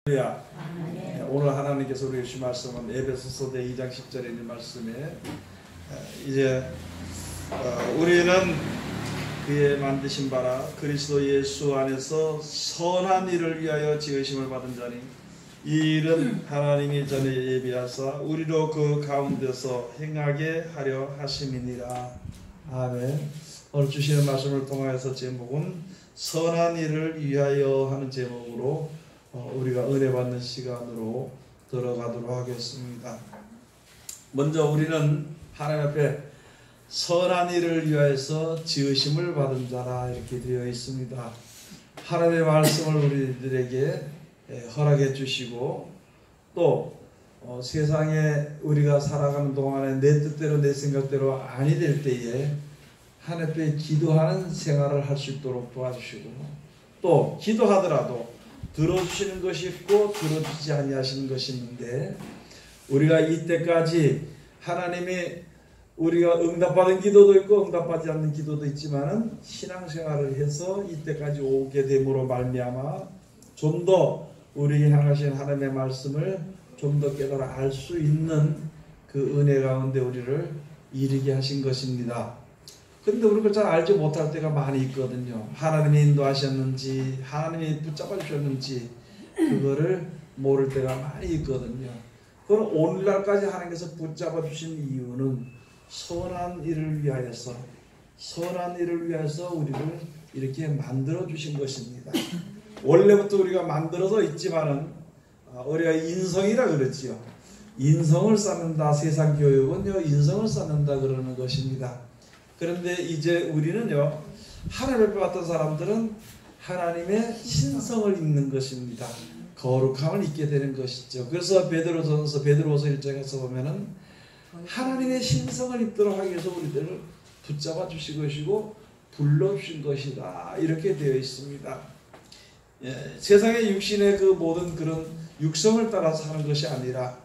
오늘 하나님께서 우리에게 주신 말씀은 에베소서 2장 10절에 있는 말씀에 이제 우리는 그의 만드신 바라 그리스도 예수 안에서 선한 일을 위하여 지으심을 받은 자니 이 일은 하나님이 전에 예비하사 우리로 그 가운데서 행하게 하려 하심이니라. 아멘. 오늘 주시는 말씀을 통하여서 제목은 선한 일을 위하여 하는 제목으로 우리가 은혜 받는 시간으로 들어가도록 하겠습니다. 먼저 우리는 하나님 앞에 선한 일을 위하여서 지으심을 받은 자라 이렇게 되어 있습니다. 하나님의 말씀을 우리들에게 허락해 주시고 또 세상에 우리가 살아가는 동안에 내 뜻대로 내 생각대로 아니 될 때에 하나님 앞에 기도하는 생활을 할 수 있도록 도와주시고 또 기도하더라도 들어주시는 것이 있고 들어주지 아니하시는 것이 있는데 우리가 이때까지 하나님이 우리가 응답받은 기도도 있고 응답받지 않는 기도도 있지만은 신앙생활을 해서 이때까지 오게 됨으로 말미암아 좀 더 우리에게 향하신 하나님의 말씀을 좀 더 깨달아 알 수 있는 그 은혜 가운데 우리를 이르게 하신 것입니다. 근데 우리가 잘 알지 못할 때가 많이 있거든요. 하나님이 인도하셨는지 하나님이 붙잡아 주셨는지 그거를 모를 때가 많이 있거든요. 그럼 오늘날까지 하나님께서 붙잡아 주신 이유는 선한 일을 위하여서 우리를 이렇게 만들어 주신 것입니다. 원래부터 우리가 만들어서 있지만은 우리가 인성이라 그러지요. 인성을 쌓는다. 세상 교육은요 인성을 쌓는다 그러는 것입니다. 그런데 이제 우리는요 하나님 앞에 왔던 사람들은 하나님의 신성을 읽는 것입니다. 거룩함을 잊게 되는 것이죠. 그래서 베드로전서 1장에서 보면은 하나님의 신성을 입도록 하기 위해서 우리들을 붙잡아 주신 것이고 불러주신 것이다 이렇게 되어 있습니다. 세상의 육신의 그 모든 그런 육성을 따라 사는 것이 아니라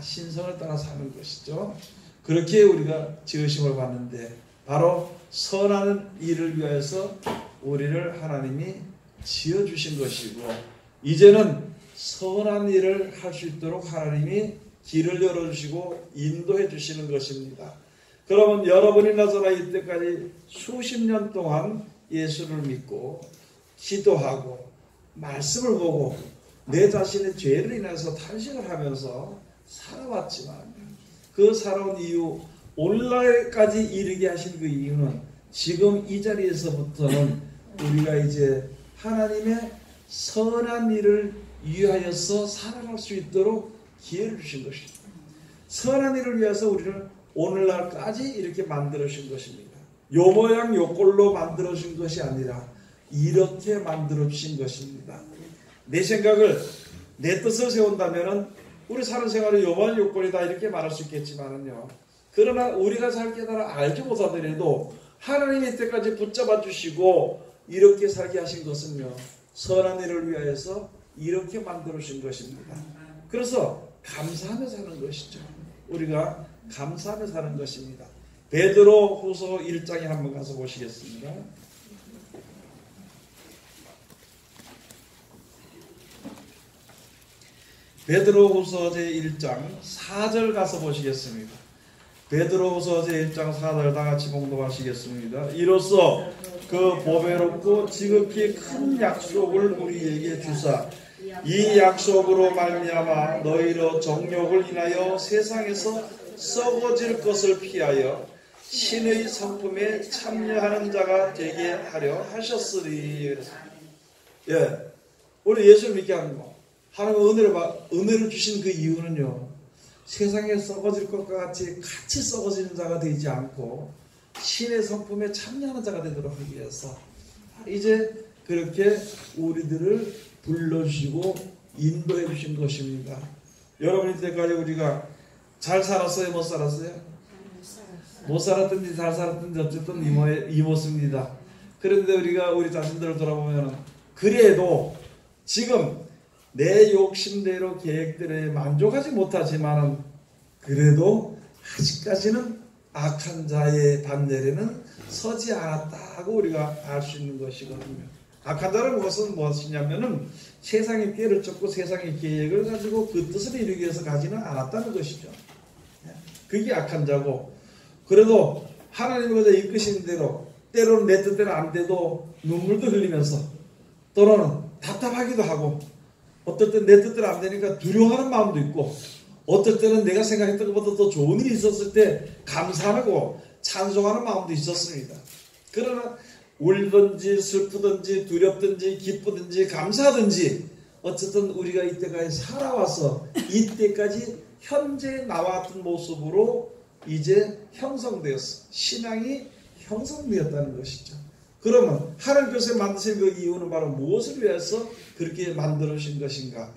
신성을 따라 사는 것이죠. 그렇게 우리가 지으심을 받는데 바로 선한 일을 위하여서 우리를 하나님이 지어주신 것이고 이제는 선한 일을 할 수 있도록 하나님이 길을 열어주시고 인도해 주시는 것입니다. 그러면 여러분이나 저나 이때까지 수십 년 동안 예수를 믿고 기도하고 말씀을 보고 내 자신의 죄를 인해서 탄식을 하면서 살아왔지만 그 살아온 이유 오늘날까지 이르게 하신 그 이유는 지금 이 자리에서부터는 우리가 이제 하나님의 선한 일을 위하여서 살아갈 수 있도록 기회를 주신 것입니다. 선한 일을 위해서 우리를 오늘날까지 이렇게 만들어 주신 것입니다. 요 모양 요 꼴로 만들어 주신 것이 아니라 이렇게 만들어 주신 것입니다. 내 생각을 내 뜻을 세운다면은 우리 사는 생활은 요 모양 요 꼴이다 이렇게 말할 수 있겠지만은요. 그러나 우리가 잘 깨달아 알지 못하더라도 하나님이 이때까지 붙잡아 주시고 이렇게 살게 하신 것은요. 선한 일을 위하여서 이렇게 만들어 주신 것입니다. 그래서 감사하며 사는 것이죠. 우리가 감사하며 사는 것입니다. 베드로 후서 1장에 한번 가서 보시겠습니다. 베드로 후서 제1장 4절 가서 보시겠습니다. 베드로후서 제1장 4절 다같이 봉독하시겠습니다. 이로써 그 보배롭고 지극히 큰 약속을 우리에게 주사 이 약속으로 말미암아 너희로 정욕을 인하여 세상에서 썩어질 것을 피하여 신의 성품에 참여하는 자가 되게 하려 하셨으리. 우리 예수를 믿게 하는 거 하나님의 은혜를 주신 그 이유는요. 세상에 썩어질 것과 같이 썩어지는 자가 되지 않고 신의 성품에 참여하는 자가 되도록 하기 위해서 이제 그렇게 우리들을 불러주시고 인도해 주신 것입니다. 여러분 이때까지 우리가 잘 살았어요? 못 살았어요? 못 살았든지 잘 살았든지 어쨌든 이모습니다. 그런데 우리가 우리 자신들을 돌아보면 그래도 지금 내 욕심대로 계획대로 만족하지 못하지만 그래도 아직까지는 악한 자의 반열에는 서지 않았다고 우리가 알 수 있는 것이거든요. 악한 자는 무엇이냐면은 세상의 꾀를 쫓고 세상의 계획을 가지고 그 뜻을 이루기 위해서 가지는 않았다는 것이죠. 그게 악한 자고, 그래도 하나님께서 이끄신 대로 때로는 내 뜻대로 안 돼도 눈물도 흘리면서 또는 답답하기도 하고 어떨 땐 내 뜻대로 안 되니까 두려워하는 마음도 있고 어떨 때는 내가 생각했던 것보다 더 좋은 일이 있었을 때 감사하고 찬송하는 마음도 있었습니다. 그러나 울든지 슬프든지 두렵든지 기쁘든지 감사하든지 어쨌든 우리가 이때까지 살아와서 이때까지 현재 나와 같은 모습으로 이제 형성되었어. 신앙이 형성되었다는 것이죠. 그러면 하나님께서 만드신 그 이유는 바로 무엇을 위해서 그렇게 만들어주신 것인가?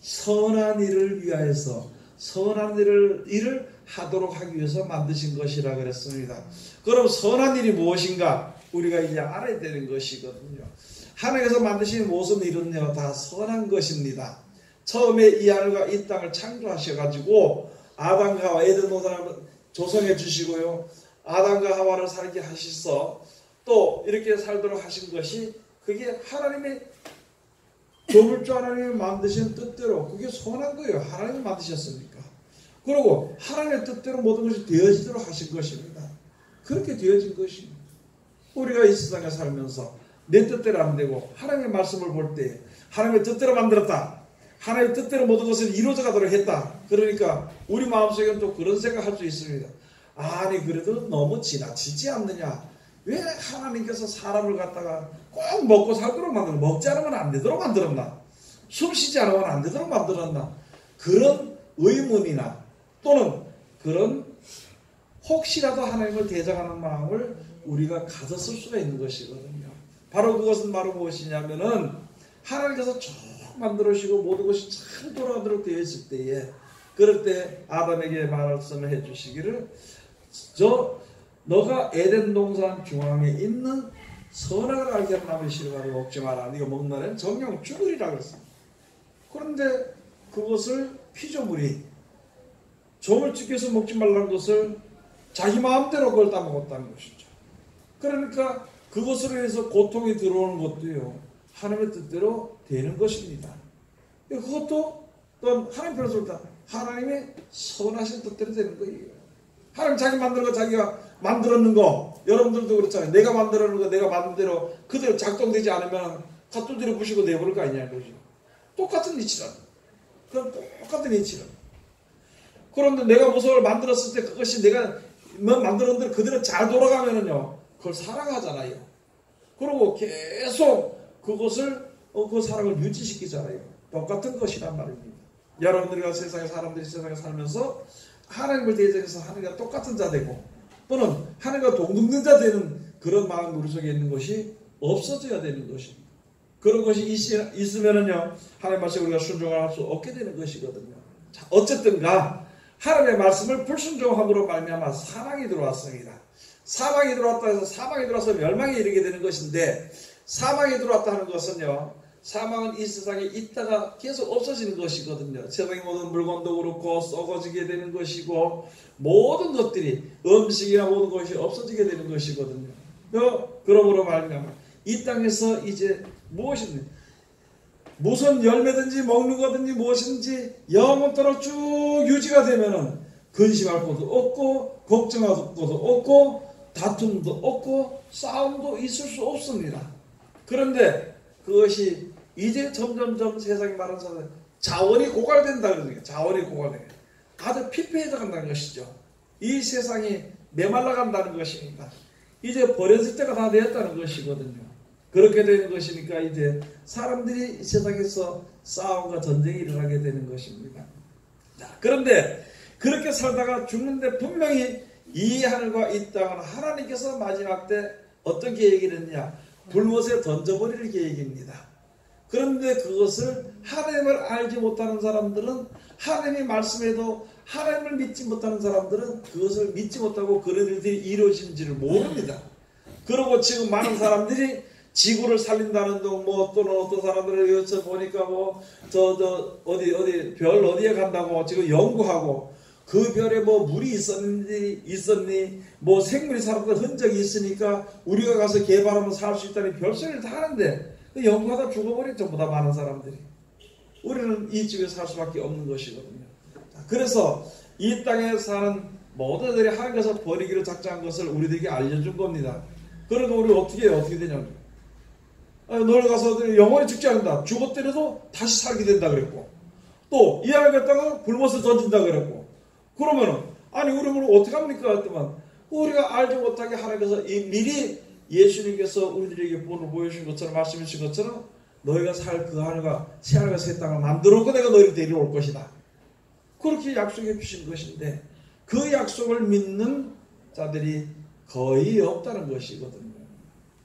선한 일을 위하여서 선한 일을 하도록 하기 위해서 만드신 것이라 그랬습니다. 그럼 선한 일이 무엇인가? 우리가 이제 알아야 되는 것이거든요. 하나님께서 만드신 모든 일은요 다 선한 것입니다. 처음에 이 하늘과 이 땅을 창조하셔가지고 아담과 하와 에덴 동산을 조성해 주시고요. 아담과 하와를 살게 하셔서 또 이렇게 살도록 하신 것이 그게 하나님의 조물주 하나님이 만드신 뜻대로 그게 선한 거예요. 하나님이 만드셨으니까. 그리고 하나님의 뜻대로 모든 것이 되어지도록 하신 것입니다. 그렇게 되어진 것입니다. 우리가 이 세상에 살면서 내 뜻대로 안 되고 하나님의 말씀을 볼 때 하나님의 뜻대로 만들었다. 하나님의 뜻대로 모든 것을 이루어져 가도록 했다. 그러니까 우리 마음속에는 또 그런 생각할 수 있습니다. 아니 그래도 너무 지나치지 않느냐. 왜 하나님께서 사람을 갖다가 꼭 먹고 살도록 만들었나? 먹지 않으면 안 되도록 만들었나? 숨 쉬지 않으면 안 되도록 만들었나? 그런 의문이나 또는 그런 혹시라도 하나님을 대적하는 마음을 우리가 가졌을 수가 있는 것이거든요. 바로 그것은 바로 무엇이냐면은 하나님께서 쭉 만들어주시고 모든 것이 잘 돌아가도록 되어 있을 때에 그럴 때 아담에게 말씀을 해주시기를 너가 에덴 동산 중앙에 있는 선악을 알게 하는 나무의 씨를 먹지 마라. 네가 먹는 날엔 정령 죽으리라 그랬습니다. 그런데 그것을 피조물이 조물주께서 먹지 말라는 것을 자기 마음대로 그걸 따먹었다는 것이죠. 그러니까 그것으로 해서 고통이 들어오는 것도요 하나님의 뜻대로 되는 것입니다. 그것도 또한 하나님 편에서 하나님의 선하신 뜻대로 되는 거예요. 하나님 자기 만드는 거 자기가 만들었는 거 여러분들도 그렇잖아요. 내가 만들었는 거 내가 만든 대로 그대로 작동되지 않으면 갓두드려 부시고 내버릴 거 아니냐는 거죠. 똑같은 이치라는 그럼 똑같은 이치라는 그런데 내가 무슨 걸 만들었을 때 그것이 내가 만들었는 대로 그대로 잘 돌아가면은요 그걸 사랑하잖아요. 그리고 계속 그것을 그 사랑을 유지시키잖아요. 똑같은 것이란 말입니다. 여러분들과 세상에 사람들이 세상에 살면서 하나님을 대적해서 하나님과 똑같은 자 되고 또는 하나님과 동등된 자 되는 그런 마음 우리 속에 있는 것이 없어져야 되는 것입니다. 그런 것이 있으면은요 하나님 말씀에 우리가 순종할 수 없게 되는 것이거든요. 자, 어쨌든가 하나님의 말씀을 불순종함으로 말미암아 사망이 들어왔습니다. 사망이 들어왔다 해서 사망이 들어와서 멸망에 이르게 되는 것인데 사망이 들어왔다 하는 것은요 사망은 이 세상에 있다가 계속 없어지는 것이거든요. 세상의 모든 물건도 그렇고 썩어지게 되는 것이고 모든 것들이 음식이나 모든 것이 없어지게 되는 것이거든요. 그러므로 말미암아 이 땅에서 이제 무슨 열매든지 먹는 거든지 무엇인지 영원토록 쭉 유지가 되면은 근심할 것도 없고 걱정할 것도 없고 다툼도 없고 싸움도 있을 수 없습니다. 그런데 그것이 이제 점점점 세상이 말하는 사람 자원이 고갈된다 그러니까 자원이 고갈돼요. 아주 피폐해져 간다는 것이죠. 이 세상이 메말라 간다는 것입니다. 이제 버려질 때가 다 되었다는 것이거든요. 그렇게 되는 것이니까 이제 사람들이 이 세상에서 싸움과 전쟁이 일어나게 되는 것입니다. 자, 그런데 그렇게 살다가 죽는데 분명히 이 하늘과 이 땅은 하나님께서 마지막 때 어떤 계획을 했냐? 불못에 던져버릴 계획입니다. 그런데 그것을 하나님을 알지 못하는 사람들은 하나님이 말씀해도 하나님을 믿지 못하는 사람들은 그것을 믿지 못하고 그런 일들이 이루어진지를 모릅니다. 그리고 지금 많은 사람들이 지구를 살린다는 둥, 또는 어떤 사람들을 여기서 보니까 별 어디에 간다고 지금 연구하고 그 별에 물이 있었니, 생물이 살았던 흔적이 있으니까 우리가 가서 개발하면 살 수 있다는 별소리를 다 하는데 영구하다 죽어버린 전부 다 많은 사람들이. 우리는 이 집에 살 수밖에 없는 것이거든요. 그래서 이 땅에 사는 모든 이들이 하나님께서 버리기로 작정한 것을 우리들에게 알려준 겁니다. 그러니까 우리 어떻게 해요? 어떻게 되냐면 너를 가서 영원히 죽지 않는다. 죽었더라도 다시 살게 된다 그랬고, 또 이 안에 갔다가 불못을 던진다 그랬고, 그러면은 아니 우리는 어떻게 합니까? 했더만 우리가 알지 못하게 하나님께서 미리 예수님께서 우리들에게 본을 보여주신 것처럼 말씀해 주신 것처럼 너희가 살 그 하늘과 새 하늘과 새 땅을 만들어놓고 내가 너희를 데려올 것이다. 그렇게 약속해 주신 것인데 그 약속을 믿는 자들이 거의 없다는 것이거든요.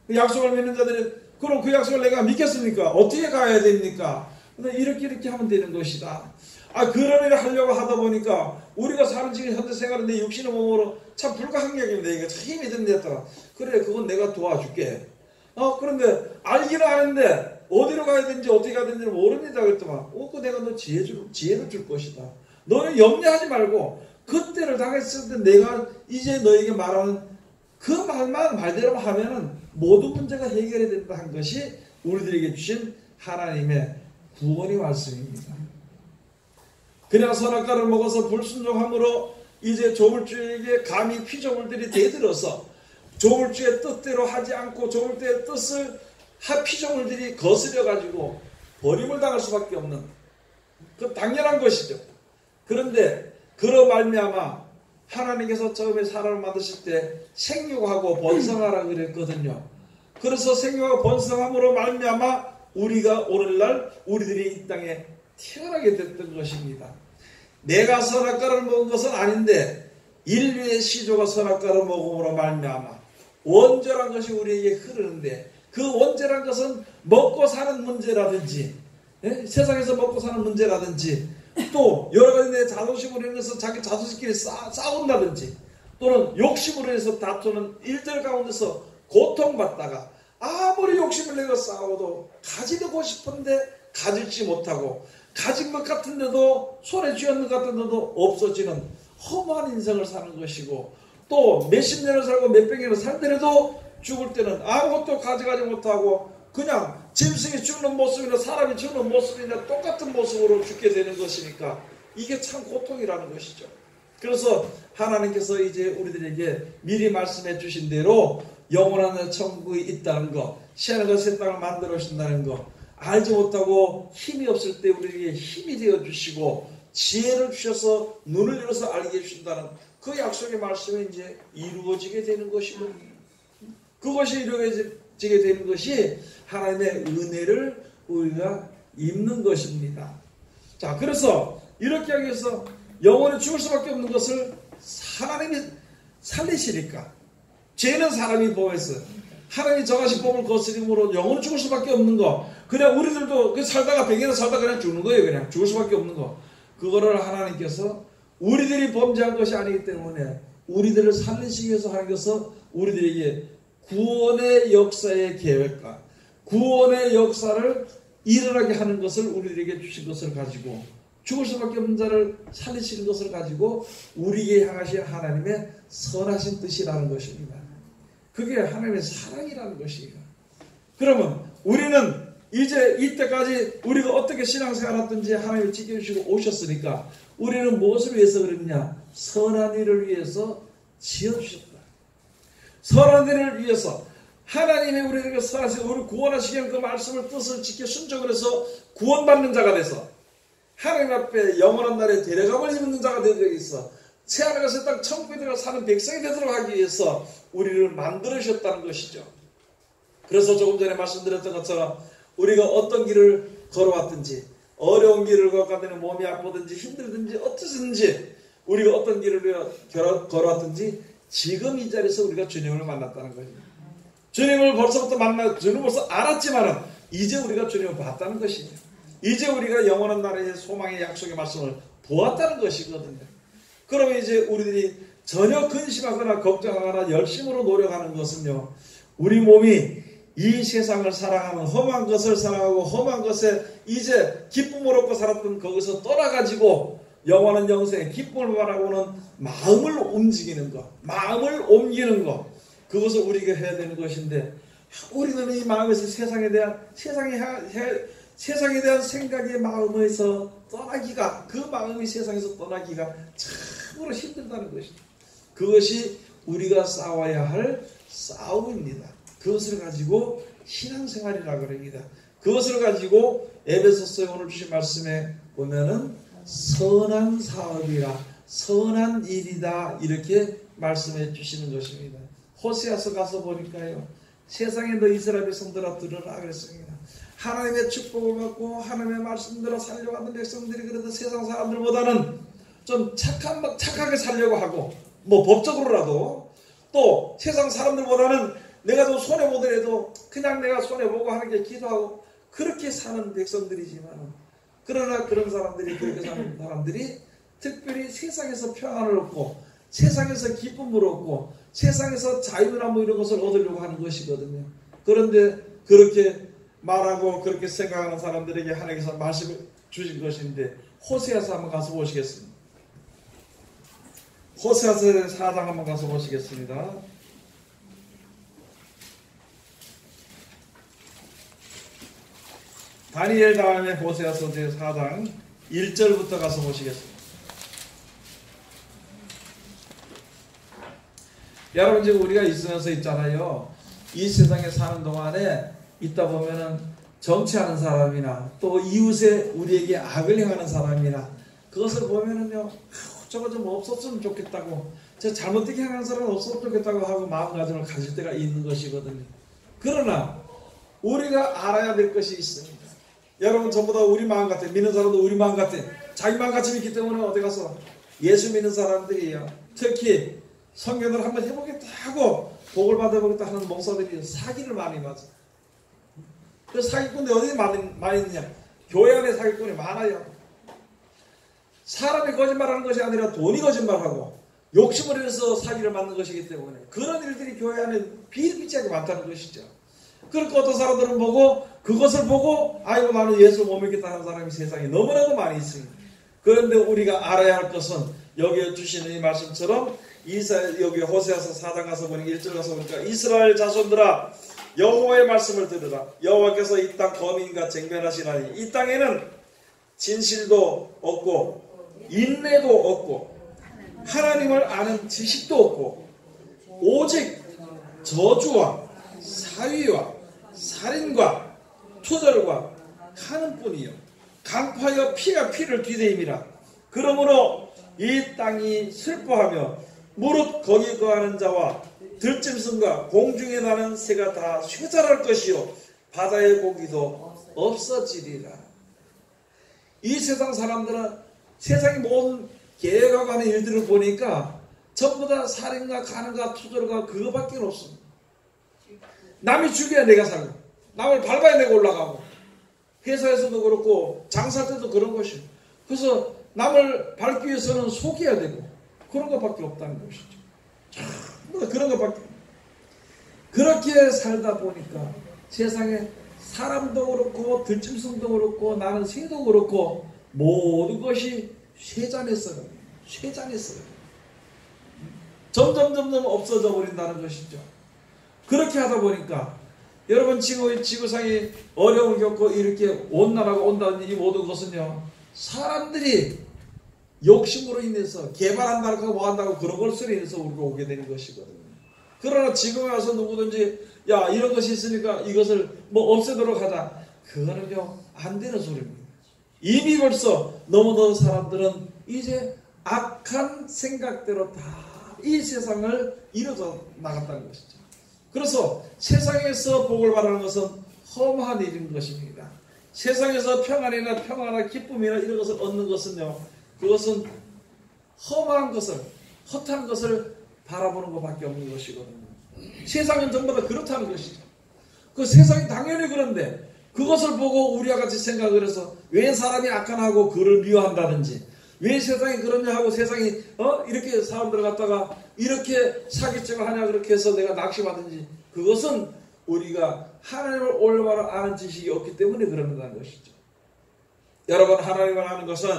그 약속을 믿는 자들이 그럼 그 약속을 내가 믿겠습니까? 어떻게 가야 됩니까? 근데 이렇게 하면 되는 것이다. 그런 일을 하려고 하다 보니까 우리가 사는 지금 현대 생활은 내 육신의 몸으로 참 불가항력입니다. 이게 참 힘이 든다. 그래, 그건 내가 도와줄게. 그런데 알기는 아는데 어디로 가야 되는지 어떻게 가야 되는지 모릅니다. 그랬더만, 그 내가 너 지혜를 줄 것이다. 너는 염려하지 말고 그때를 당했을 때 내가 이제 너에게 말하는 그 말만 말대로 하면은 모든 문제가 해결이 된다 한 것이 우리들에게 주신 하나님의 구원의 말씀입니다. 그냥 선악과를 먹어서 불순종함으로 이제 조물주에게 감히 피조물들이 대들어서 조물주의 뜻대로 하지 않고 조물주의 뜻을 피조물들이 거스려 가지고 버림을 당할 수밖에 없는 그 당연한 것이죠. 그런데 그러 말미암아 하나님께서 처음에 사람을 만드실 때 생육하고 번성하라 그랬거든요. 그래서 생육하고 번성함으로 말미암아 우리가 오늘날 우리들이 이 땅에 태어나게 됐던 것입니다. 내가 선악과를 먹은 것은 아닌데 인류의 시조가 선악과를 먹음으로 말미암아 원죄란 것이 우리에게 흐르는데 그 원죄란 것은 먹고 사는 문제라든지 세상에서 먹고 사는 문제라든지 또 여러 가지 내 자존심으로 인해서 자기 자존심끼리 싸운다든지 또는 욕심으로 인해서 다투는 일들 가운데서 고통받다가 아무리 욕심을 내고 싸워도 가지고 싶은데 가질지 못하고 가진 것 같은데도 손에 쥐었는 것 같은데도 없어지는 험한 인생을 사는 것이고 또 몇십 년을 살고 몇백 년을 살더라도 죽을 때는 아무것도 가져가지 못하고 그냥 짐승이 죽는 모습이나 사람이 죽는 모습이나 똑같은 모습으로 죽게 되는 것이니까 이게 참 고통이라는 것이죠. 그래서 하나님께서 이제 우리들에게 미리 말씀해 주신 대로 영원한 천국이 있다는 것, 새하늘과 새 땅을 만들어 주신다는 것, 알지 못하고 힘이 없을 때 우리에게 힘이 되어 주시고 지혜를 주셔서 눈을 열어서 알게 해주신다는 그 약속의 말씀이 이제 이루어지게 되는 것이거든요. 그것이 이루어지게 되는 것이 하나님의 은혜를 우리가 입는 것입니다. 자, 그래서 이렇게 하기 위해서 영원히 죽을 수밖에 없는 것을 하나님이 살리시니까 죄는 사람이 범했어요. 하나님이 정하신 법을 거스림으로 영원히 죽을 수밖에 없는 거. 그냥 우리들도 살다가 100년 살다가 그냥 죽는 거예요. 그냥 죽을 수밖에 없는 거. 그거를 하나님께서 우리들이 범죄한 것이 아니기 때문에 우리들을 살리시기 위해서 하나님께서 우리들에게 구원의 역사의 계획과 구원의 역사를 일어나게 하는 것을 우리들에게 주신 것을 가지고 죽을 수밖에 없는 자를 살리시는 것을 가지고 우리에게 향하신 하나님의 선하신 뜻이라는 것입니다. 그게 하나님의 사랑이라는 것이에요. 그러면 우리는 이제 이때까지 우리가 어떻게 신앙생활 했든지 하나님이 지켜주시고 오셨으니까 우리는 무엇을 위해서 그랬냐? 선한 일을 위해서 지어주셨다. 선한 일을 위해서 하나님이 우리에게 선하시고 우리를 구원하시기 위한 그 말씀을 뜻을 지켜 순종을 해서 구원받는 자가 돼서 하나님 앞에 영원한 날에 데려감을 입는 자가 되도록 있어 새하늘과 새 땅 천국에 들어가 사는 백성이 되도록 하기 위해서 우리를 만들으셨다는 것이죠. 그래서 조금 전에 말씀드렸던 것처럼 우리가 어떤 길을 걸어왔든지 어려운 길을 걸어가더니 몸이 아프든지 힘들든지 어떠든지 우리가 어떤 길을 걸어왔든지 지금 이 자리에서 우리가 주님을 만났다는 거예요. 주님을 벌써부터 주님을 벌써 알았지만은 이제 우리가 주님을 봤다는 것이죠. 이제 우리가 영원한 나라의 소망의 약속의 말씀을 보았다는 것이거든요. 그러면 이제 우리들이 전혀 근심하거나 걱정하거나 열심으로 노력하는 것은요, 우리 몸이 이 세상을 사랑하면 험한 것을 사랑하고 험한 것에 이제 기쁨을 얻고 살았던 거기서 떠나가지고 영원한 영생의 기쁨을 바라보는 마음을 움직이는 것, 마음을 옮기는 것, 그것을 우리가 해야 되는 것인데 우리는 이 마음에서 세상에 대한 생각의 마음에서 떠나기가, 그 마음이 세상에서 떠나기가 참으로 힘들다는 것이죠. 그것이 우리가 싸워야 할 싸움입니다. 그것을 가지고 신앙생활이라고 합니다. 그것을 가지고 에베소서에 오늘 주신 말씀에 보면은 선한 사업이라, 선한 일이다, 이렇게 말씀해 주시는 것입니다. 호세아서 가서 보니까요, 세상에 너 이스라엘 백성들아 들으라 그랬습니다. 하나님의 축복을 받고 하나님의 말씀대로 살려고 하는 백성들이 그래도 세상 사람들보다는 좀 착하게 살려고 하고, 뭐 법적으로라도, 또 세상 사람들보다는 내가 좀 손해보더라도 그냥 내가 손해보고 하는 게 기도하고 그렇게 사는 백성들이지만, 그러나 그런 사람들이, 그렇게 사는 사람들이 특별히 세상에서 평안을 얻고 세상에서 기쁨을 얻고 세상에서 자유나 뭐 이런 것을 얻으려고 하는 것이거든요. 그런데 그렇게 말하고 그렇게 생각하는 사람들에게 하나님께서 말씀을 주신 것인데, 호세아서 한번 가서 보시겠습니다. 호세아서 4장 한번 가서 보시겠습니다. 다니엘 다음에 호세아서 4장 1절부터 가서 보시겠습니다. 여러분, 지금 우리가 있으면서 있잖아요. 이 세상에 사는 동안에 있다 보면은 정치하는 사람이나 또 이웃에 우리에게 악을 행하는 사람이나 그것을 보면은요, 저거 좀 없었으면 좋겠다고, 저 잘못되게 행하는 사람은 없었으면 좋겠다고 하고 마음가짐을 가질 때가 있는 것이거든요. 그러나 우리가 알아야 될 것이 있습니다. 여러분, 전부 다 우리 마음 같아. 믿는 사람도 우리 마음 같아. 자기 마음 같이 믿기 때문에 어디 가서 예수 믿는 사람들이요, 특히 성경을 한번 해보겠다 하고 복을 받아보겠다 하는 목사들이 사기를 많이 맞아. 그 사기꾼들이 어디 많이 있느냐? 교회 안에 사기꾼이 많아요. 사람이 거짓말하는 것이 아니라 돈이 거짓말하고 욕심을 해서 사기를 맞는 것이기 때문에 그런 일들이 교회 안에 비일비재하게 많다는 것이죠. 그러니까 어떤 사람들은 그것을 보고 아이고 나는 예수 못 믿겠다 하는 사람이 세상에 너무나도 많이 있습니다. 그런데 우리가 알아야 할 것은 여기에 주시는 이 말씀처럼 여기 호세아서 4장 가서 보니까 1절 가서 보니까 이스라엘 자손들아 여호와의 말씀을 들으라. 여호와께서 이 땅 거민과 쟁변하시나니 이 땅에는 진실도 없고 인내도 없고 하나님을 아는 지식도 없고 오직 저주와 사위와 살인과 투절과 하는 뿐이요 강파여 피가 피를 뒤대임이라. 그러므로 이 땅이 슬퍼하며 무릇 거기 거하는 자와 들짐승과 공중에 나는 새가 다 쇠절할 것이요 바다의 고기도 없어지리라. 이 세상 사람들은 세상의 모든 계획하고 하는 일들을 보니까 전부 다 살인과 가는과 투절과 그거밖에 없습니다. 남이 죽여야 내가 살고 남을 밟아야 내가 올라가고 회사에서도 그렇고 장사할 때도 그런 것이에요. 그래서 남을 밟기 위해서는 속여야 되고 그런 것밖에 없다는 것이죠. 전부 다 그런 것밖에. 그렇게 살다 보니까 세상에 사람도 그렇고 들짐승도 그렇고 나는 새도 그렇고 모든 것이 쇠잔했어요. 점점 없어져 버린다는 것이죠. 그렇게 하다 보니까 여러분 지구상이 어려움을 겪고 이렇게 온난화가 온다는 이 모든 것은요 사람들이 욕심으로 인해서 개발한다고 하고 뭐한다고 그런 것으로 인해서 우리가 오게 되는 것이거든요. 그러나 지금에 와서 누구든지 야 이런 것이 있으니까 이것을 뭐 없애도록 하자, 그거는요 안 되는 소리입니다. 이미 벌써 너무너무 사람들은 이제 악한 생각대로 다 이 세상을 이루어져 나갔다는 것이죠. 그래서 세상에서 복을 바라는 것은 험한 일인 것입니다. 세상에서 평안이나 기쁨이나 이런 것을 얻는 것은요 그것은 험한 것을 헛한 것을 바라보는 것밖에 없는 것이거든요. 세상은 전부 다 그렇다는 것이죠. 그 세상이 당연히 그런데 그것을 보고 우리와 같이 생각을 해서 왜 사람이 악한하고 그를 미워한다든지 왜 세상이 그러냐 하고 세상이 이렇게 사람들 갖다가 이렇게 사기죄를 하냐 그렇게 해서 내가 낙심하든지 그것은 우리가 하나님을 올바로 아는 지식이 없기 때문에 그런다는 것이죠. 여러분 하나님을 아는 것은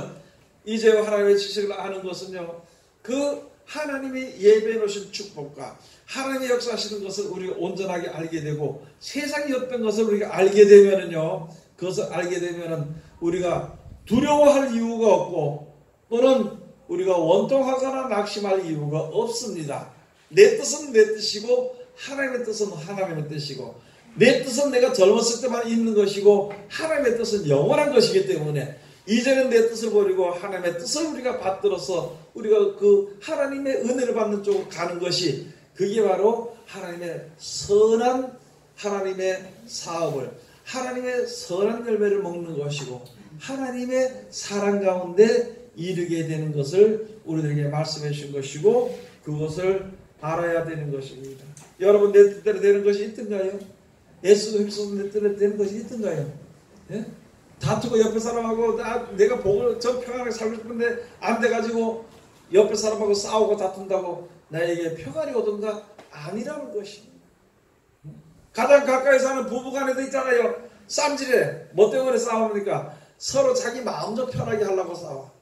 이제 하나님의 지식을 아는 것은요 그 하나님이 예배해 놓으신 축복과 하나님의 역사하시는 것을 우리가 온전하게 알게 되고 세상이 어떤 것을 우리가 알게 되면은요, 그것을 알게 되면은 우리가 두려워할 이유가 없고 또는 우리가 원통하거나 낙심할 이유가 없습니다. 내 뜻은 내 뜻이고 하나님의 뜻은 하나님의 뜻이고 내 뜻은 내가 젊었을 때만 있는 것이고 하나님의 뜻은 영원한 것이기 때문에 이제는 내 뜻을 버리고 하나님의 뜻을 우리가 받들어서 우리가 그 하나님의 은혜를 받는 쪽으로 가는 것이 그게 바로 하나님의 선한 하나님의 사업을 하나님의 선한 열매를 먹는 것이고 하나님의 사랑 가운데 이르게 되는 것을 우리들에게 말씀해 주신 것이고 그것을 알아야 되는 것입니다. 여러분 내 뜻대로 되는 것이 있던가요? 예수도 힘써서 내 뜻대로 되는 것이 있던가요? 예? 다투고 옆에 사람하고 내가 복을 저 평안하게 살고 싶은데 안 돼가지고 옆에 사람하고 싸우고 다툰다고 나에게 평안이 오던가? 아니라는 것입니다. 가장 가까이 사는 부부간에도 있잖아요. 쌈질해. 뭐 때문에 싸웁니까? 서로 자기 마음 좀 편하게 하려고 싸워.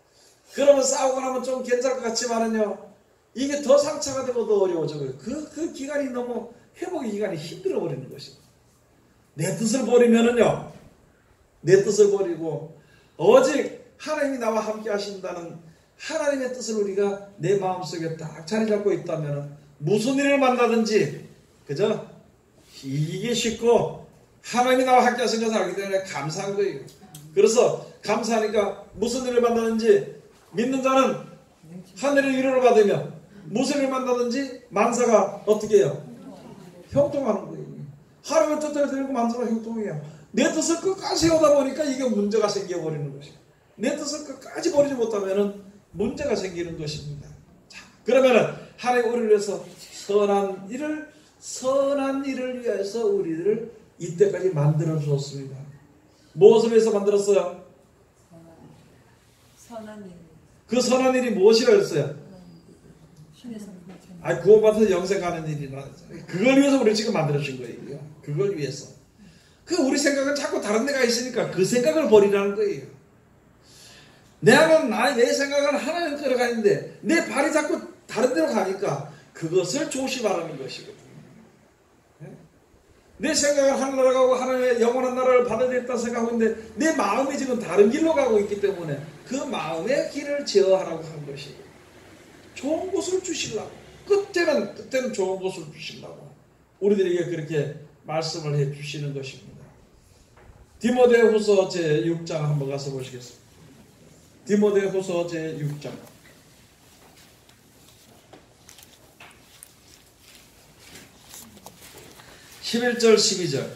그러면 싸우고 나면 좀 괜찮을 것 같지만은요, 이게 더 상처가 되고 더 어려워져요. 그 기간이 너무 회복의 기간이 힘들어 버리는 것입니다. 내 뜻을 버리면은요, 내 뜻을 버리고 오직 하나님이 나와 함께 하신다는 하나님의 뜻을 우리가 내 마음속에 딱 자리 잡고 있다면 무슨 일을 만나든지 그죠? 이게 쉽고 하나님이 나와 함께 하신 것을 알기 때문에 감사한 거예요. 그래서 감사하니까 무슨 일을 만나든지 믿는 자는 하늘의 위로를 받으며 무슨 일을 만나든지 만사가 어떻게 해요? 형통하는 거예요. 하나님의 뜻대로 되고 만사가 형통해요. 내 뜻을 끝까지 세우다 보니까 이게 문제가 생겨버리는 것이에요. 내 뜻을 끝까지 버리지 못하면 문제가 생기는 것입니다. 자, 그러면은 하나님 우리를 위해서 선한 일을 위해서 우리를 이때까지 만들어 주었습니다. 무엇을 위해서 만들었어요? 선한 일. 그 선한 일이 무엇이라 했어요? 구원받아서 영생 가는 일이나 그걸 위해서 우리를 지금 만들어 준 거예요. 그걸 위해서. 우리 생각은 자꾸 다른 데가 있으니까 그 생각을 버리라는 거예요. 내 생각은 하나님 끌어가는데 내 발이 자꾸 다른 데로 가니까 그것을 조심하라는 것이거든요. 내 생각은 하늘나라 가고 하나님의 영원한 나라를 받아들였다 생각하고 있는데 내 마음이 지금 다른 길로 가고 있기 때문에 그 마음의 길을 제어하라고 한 것이에요. 좋은 곳을 주시려고. 그때는 좋은 곳을 주시려고 우리들에게 그렇게 말씀을 해 주시는 것입니다. 디모데후서 제6장 한번 가서 보시겠습니다. 디모데후서 제6장 11절 12절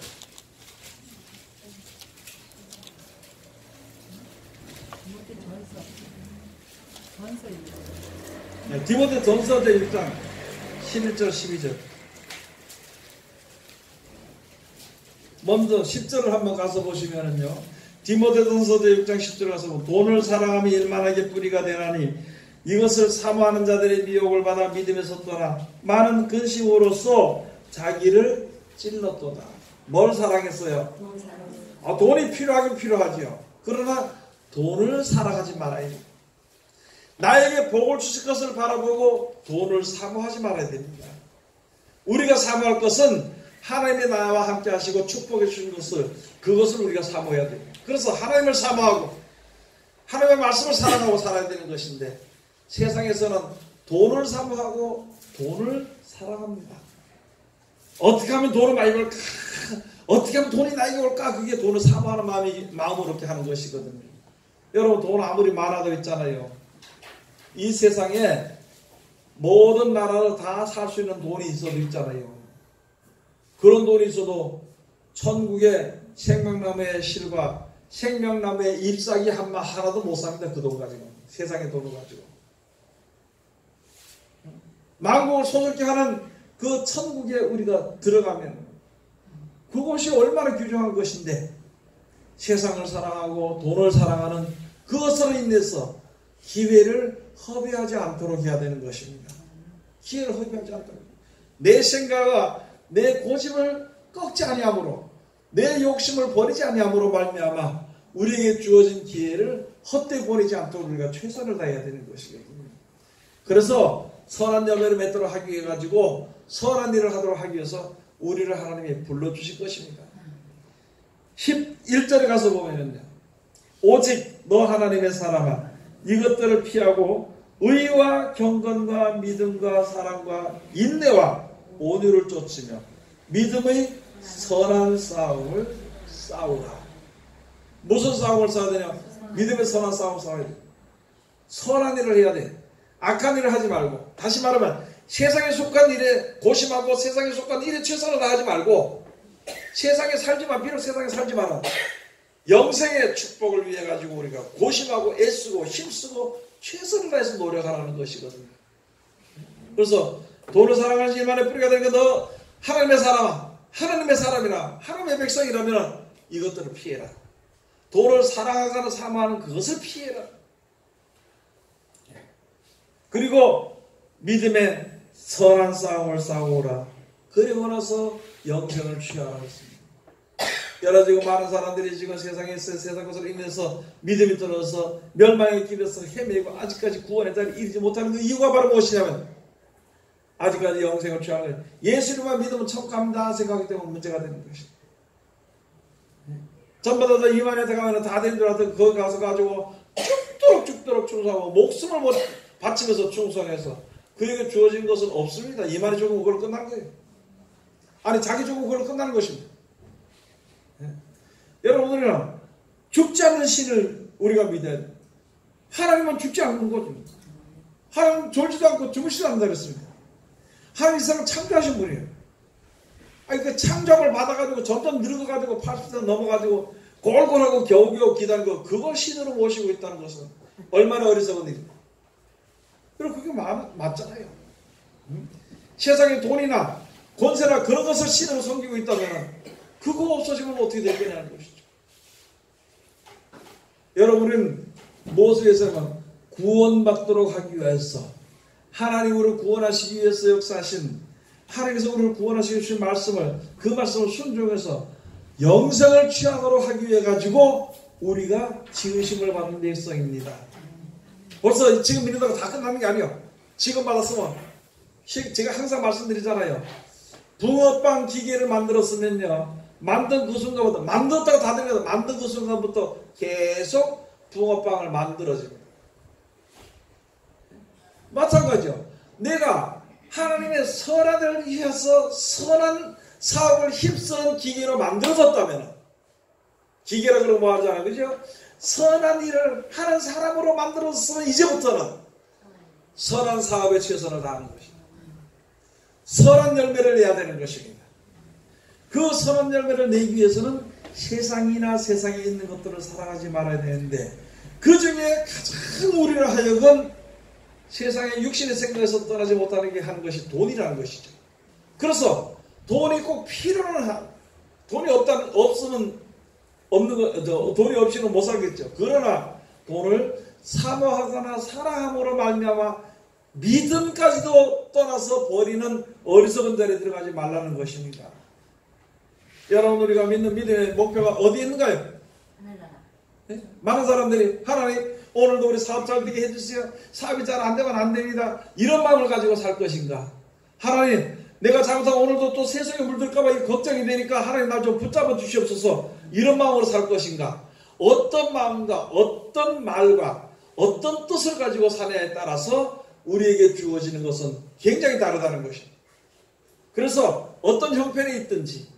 디모데전서 제6장 11절 12절 먼저 10절을 한번 가서 보시면은요, 디모데전서 제6장 10절 가서 보면 돈을 사랑하며 일만하게 뿌리가 되나니 이것을 사모하는 자들의 미혹을 받아 믿음에서 떠나 많은 근심으로써 자기를 찔렀도다. 뭘 사랑했어요? 돈이 필요하긴 필요하지요. 그러나 돈을 사랑하지 말아야 돼요. 나에게 복을 주실 것을 바라보고 돈을 사모하지 말아야 됩니다. 우리가 사모할 것은 하나님의 나와 함께 하시고 축복해 주신 그것을 우리가 사모해야 돼요. 그래서 하나님을 사모하고 하나님의 말씀을 사랑하고 살아야 되는 것인데 세상에서는 돈을 사모하고 돈을 사랑합니다. 어떻게 하면 돈을 많이 벌까? 어떻게 하면 돈이 나에게 올까? 그게 돈을 사모하는 마음으로 그렇게 하는 것이거든요. 여러분 돈 아무리 많아도 있잖아요. 이 세상에 모든 나라로 다 살 수 있는 돈이 있어도 있잖아요. 그런 돈이 있어도 천국의 생명나무의 실과 생명나무의 잎사귀 하나도 못 삽니다. 그 돈 가지고. 세상의 돈을 가지고. 만국을 소속케 하는 그 천국에 우리가 들어가면 그것이 얼마나 귀중한 것인데 세상을 사랑하고 돈을 사랑하는 그것으로 인해서 기회를 허비하지 않도록 해야 되는 것입니다. 기회를 허비하지 않도록. 내 생각과 내 고집을 꺾지 아니함으로 내 욕심을 버리지 아니함으로 말미암아 우리에게 주어진 기회를 헛되이 보내지 않도록 우리가 최선을 다해야 되는 것이거든요. 그래서 선한 열매를 맺도록 하기 위해 가지고 선한 일을 하도록 하기 위해서 우리를 하나님이 불러주실 것입니다. 11절에 가서 보면요, 오직 너 하나님의 사람아 이것들을 피하고 의와 경건과 믿음과 사랑과 인내와 온유를 쫓으며 믿음의 선한 싸움을 싸우라. 무슨 싸움을 싸워야 되냐? 믿음의 선한 싸움을 싸워야 돼. 선한 일을 해야 돼. 악한 일을 하지 말고, 다시 말하면 세상에 속한 일에 고심하고 세상에 속한 일에 최선을 다하지 말고, 세상에 살지만 비록 세상에 살지 마라. 영생의 축복을 위해 가지고 우리가 고심하고 애쓰고 힘쓰고 최선을 다해서 노력하라는 것이거든요. 그래서 돈을 사랑하는 일만의 뿌리가 되는 너 하나님의 사람아, 하나님의 사람이라, 하나님의 백성이라면 이것들을 피해라. 돈을 사랑하거나 사모하는 그것을 피해라. 그리고 믿음의 선한 싸움을 싸우라. 그리고 나서 영생을 취하라 했습니다. 여러 지금 많은 사람들이 지금 세상에서 세상 것을 인해서 믿음이 떨어져서 멸망의 길에서 헤매고 아직까지 구원의 자리에 이르지 못하는 그 이유가 바로 무엇이냐면 아직까지 영생을 취하는 거예요. 예수님만 믿으면 천국 갑니다 생각하기 때문에 문제가 되는 것입니다. 전부 다 이만에 들어가면 다 되는 줄 알았더니 거기 가서 가지고 죽도록 충성하고 목숨을 못 바치면서 충성해서 그에게 주어진 것은 없습니다. 이만이 죽으면 그걸로 끝난 거예요. 아니 자기 죽으면 그걸로 끝나는 것입니다. 여러분 우리는 죽지 않는 신을 우리가 믿어야 돼요. 하나님은 죽지 않는 거죠. 하나님 졸지도 않고 주무시지도 않는다 그랬습니다. 하나님 이 사람 창조하신 분이에요. 아니 그 창조함을 받아가지고 점점 늙어가지고 80세 넘어가지고 골골하고 겨우겨우 기다리고 그걸 신으로 모시고 있다는 것은 얼마나 어리석은 일입니까? 그리고 그게 맞잖아요. 세상에 돈이나 권세나 그런 것을 신으로 섬기고 있다면 그거 없어지면 어떻게 될 거냐는 것이죠. 여러분은 무엇을 위해서는 구원받도록 하기 위해서 하나님으로 구원하시기 위해서 역사하신 하나님께서 우리를 구원하시기 주신 말씀을 그 말씀을 순종해서 영생을 취하도록 하기 위해 가지고 우리가 지으심을 받는 백성입니다. 벌써 지금 믿는다고 다 끝나는 게 아니에요. 지금 받았으면 제가 항상 말씀드리잖아요. 붕어빵 기계를 만들었으면요. 만든 그 순간부터 만들었다고 다 됩니다. 만든 그 순간부터 계속 붕어빵을 만들어집니다. 마찬가지죠. 내가 하나님의 선한을 위해서 선한 사업을 힘쓰는 기계로 만들어졌다면 기계라 그러면 뭐 하잖아요. 그죠? 선한 일을 하는 사람으로 만들어졌으면 이제부터는 선한 사업에 최선을 다하는 것입니다. 선한 열매를 내야 되는 것입니다. 그 선한 열매를 내기 위해서는 세상이나 세상에 있는 것들을 사랑하지 말아야 되는데 그 중에 가장 우리를 하여금 세상의 육신의 생각에서 떠나지 못하는 게 하는 것이 돈이라는 것이죠. 그래서 돈이 꼭 필요는 돈이 없으면 없는 거, 돈이 없이는 못 살겠죠. 그러나 돈을 사모하거나 사랑함으로 말미암아 믿음까지도 떠나서 버리는 어리석은 자리에 들어가지 말라는 것입니다. 여러분 우리가 믿는 믿음의 목표가 어디에 있는가요? 네? 많은 사람들이 하나님 오늘도 우리 사업 잘 되게 해주세요. 사업이 잘 안 되면 안 됩니다. 이런 마음을 가지고 살 것인가? 하나님 내가 잘못하면 오늘도 또 세상에 물들까봐 걱정이 되니까 하나님 날 좀 붙잡아 주시옵소서. 이런 마음으로 살 것인가? 어떤 마음과 어떤 말과 어떤 뜻을 가지고 사냐에 따라서 우리에게 주어지는 것은 굉장히 다르다는 것입니다. 그래서 어떤 형편에 있든지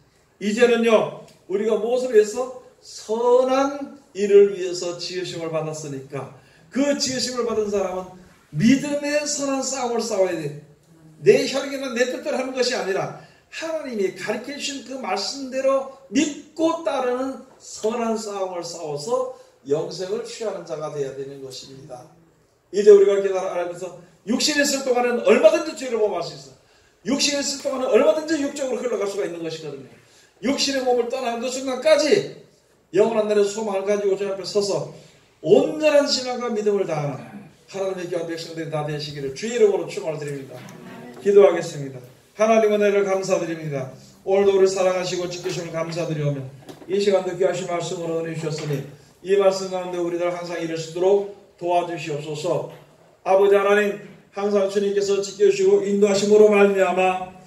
이제는요 우리가 무엇을 위해서 선한 일을 위해서 지으심을 받았으니까 그 지으심을 받은 사람은 믿음의 선한 싸움을 싸워야 돼. 내 혈기나 내 뜻대로 하는 것이 아니라 하나님이 가르쳐 주신 그 말씀대로 믿고 따르는 선한 싸움을 싸워서 영생을 취하는 자가 되어야 되는 것입니다. 이제 우리가 깨달아서 육신에 있을 동안은 얼마든지 죄를 범할 수 있어. 육신에 있을 동안은 얼마든지 육적으로 흘러갈 수가 있는 것이거든요. 육신의 몸을 떠나는 그 순간까지 영원한 날의 소망을 가지고 저 앞에 서서 온전한 신앙과 믿음을 다하는 하나님의 귀한 백성들이 다 되시기를 주의 이름으로 축원을 드립니다. 기도하겠습니다. 하나님 은혜를 감사드립니다. 오늘도 우리를 사랑하시고 지키심을 감사드리오며 이 시간도 귀하신 말씀으로 은혜 주셨으니 이 말씀 가운데 우리들 항상 일을 쓰도록 도와주시옵소서. 아버지 하나님 항상 주님께서 지켜주시고 인도하심으로 말미암아